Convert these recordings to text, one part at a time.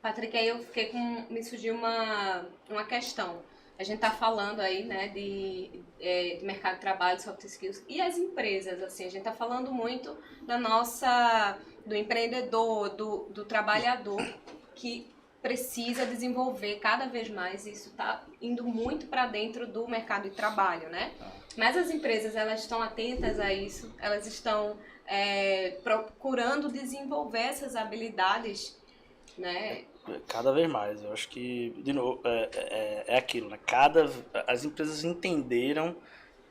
Patrick, aí me surgiu uma questão. A gente está falando aí, né, de mercado de trabalho, soft skills, e as empresas, assim, a gente está falando muito do empreendedor, do trabalhador, que precisa desenvolver cada vez mais, e isso está indo muito para dentro do mercado de trabalho, né? Mas as empresas, elas estão atentas a isso, elas estão procurando desenvolver essas habilidades, né? Cada vez mais. Eu acho que, de novo, é aquilo, né? As empresas entenderam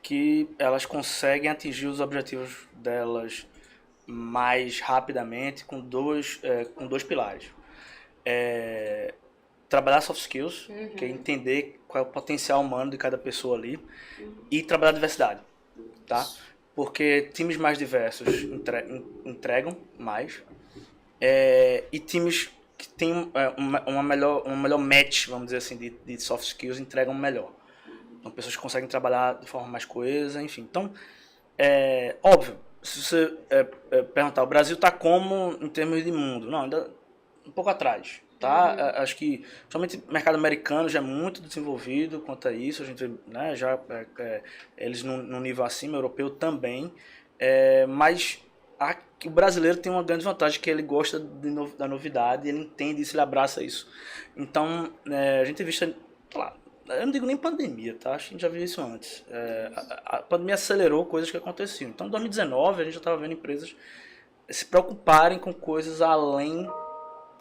que elas conseguem atingir os objetivos delas mais rapidamente com dois pilares. Trabalhar soft skills, que é entender qual é o potencial humano de cada pessoa ali, e trabalhar a diversidade, tá? Porque times mais diversos entregam mais, e times que têm uma melhor match, vamos dizer assim, de soft skills entregam melhor. Então, pessoas que conseguem trabalhar de forma mais coesa, enfim. Então, óbvio, se você perguntar, o Brasil está como em termos de mundo? Não, ainda um pouco atrás, tá? Acho que, somente o mercado americano já é muito desenvolvido quanto a isso, a gente vê, né, já eles num nível acima, europeu também, mas o brasileiro tem uma grande vantagem, que ele gosta da novidade, ele entende isso, ele abraça isso. Então, a gente tem visto, sei lá, eu não digo nem pandemia, tá? Acho que a gente já viu isso antes. A pandemia acelerou coisas que aconteciam. Então, em 2019, a gente já estava vendo empresas se preocuparem com coisas além,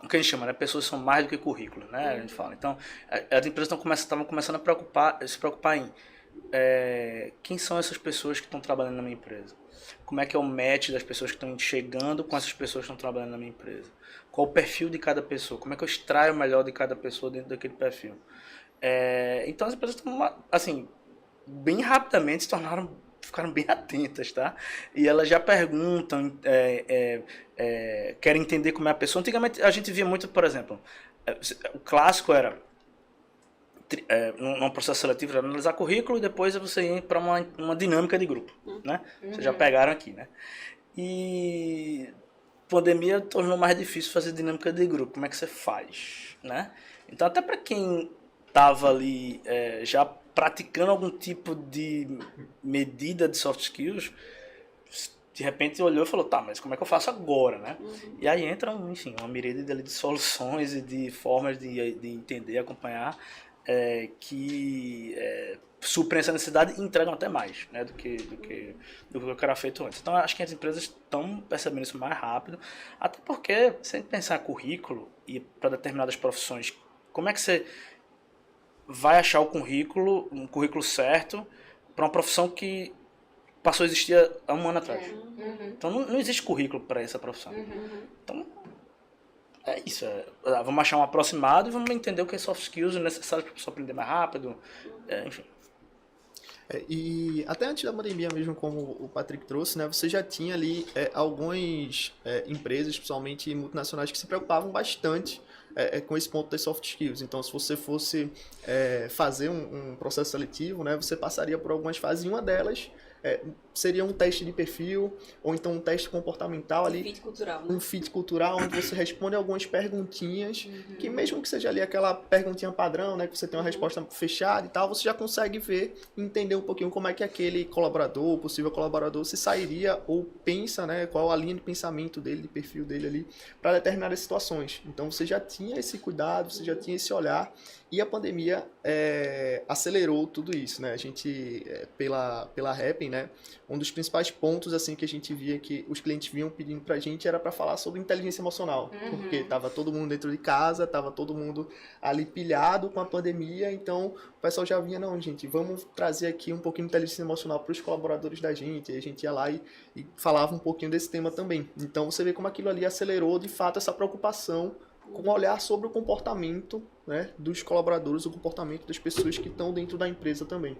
o que a gente chama, né? Pessoas são mais do que currículo, né? A gente fala. Então, as empresas estavam começando a se preocupar em quem são essas pessoas que estão trabalhando na minha empresa? Como é que é o match das pessoas que estão chegando com essas pessoas que estão trabalhando na minha empresa? Qual o perfil de cada pessoa? Como é que eu extraio o melhor de cada pessoa dentro daquele perfil? Então as empresas estão, assim, bem rapidamente ficaram bem atentas, tá? E elas já perguntam, querem entender como é a pessoa. Antigamente a gente via muito, por exemplo, o clássico era num processo seletivo, era analisar currículo e depois você ir para uma dinâmica de grupo, né? Vocês já pegaram aqui, né? E pandemia tornou mais difícil fazer dinâmica de grupo. Como é que você faz, né? Então, até para quem estava ali já praticando algum tipo de medida de soft skills, de repente olhou e falou, tá, mas como é que eu faço agora, né? E aí entra, enfim, uma miríade de soluções e de formas de entender, acompanhar, que suprem essa necessidade e entregam até mais, né, do que era feito antes. Então, acho que as empresas estão percebendo isso mais rápido, até porque, se a gente pensar currículo e para determinadas profissões, como é que você vai achar um currículo certo para uma profissão que passou a existir há um ano atrás? Então, não existe currículo para essa profissão. Então, é isso. Vamos achar um aproximado e vamos entender o que é soft skills necessários para a pessoa aprender mais rápido, enfim. E até antes da pandemia mesmo, como o Patrick trouxe, né, você já tinha ali algumas empresas, principalmente multinacionais, que se preocupavam bastante com esse ponto das soft skills. Então, se você fosse fazer um processo seletivo, né, você passaria por algumas fases, e uma delas seria um teste de perfil, ou então um teste comportamental ali. Fit cultural, né? Um fit cultural, onde você responde algumas perguntinhas, que mesmo que seja ali aquela perguntinha padrão, né, que você tem uma resposta fechada e tal, você já consegue ver e entender um pouquinho como é que aquele colaborador, possível colaborador, se sairia ou pensa, né, qual a linha de pensamento dele, de perfil dele ali, para determinadas situações. Então você já tinha esse cuidado, você já tinha esse olhar, e a pandemia acelerou tudo isso, né? A gente, pela Happn, né, um dos principais pontos assim que a gente via que os clientes vinham pedindo pra gente era para falar sobre inteligência emocional, porque tava todo mundo dentro de casa, tava todo mundo ali pilhado com a pandemia, então o pessoal já vinha, não, gente, vamos trazer aqui um pouquinho de inteligência emocional para os colaboradores da gente, e a gente ia lá e falava um pouquinho desse tema também. Então você vê como aquilo ali acelerou de fato essa preocupação com um olhar sobre o comportamento, né, dos colaboradores, o comportamento das pessoas que estão dentro da empresa também.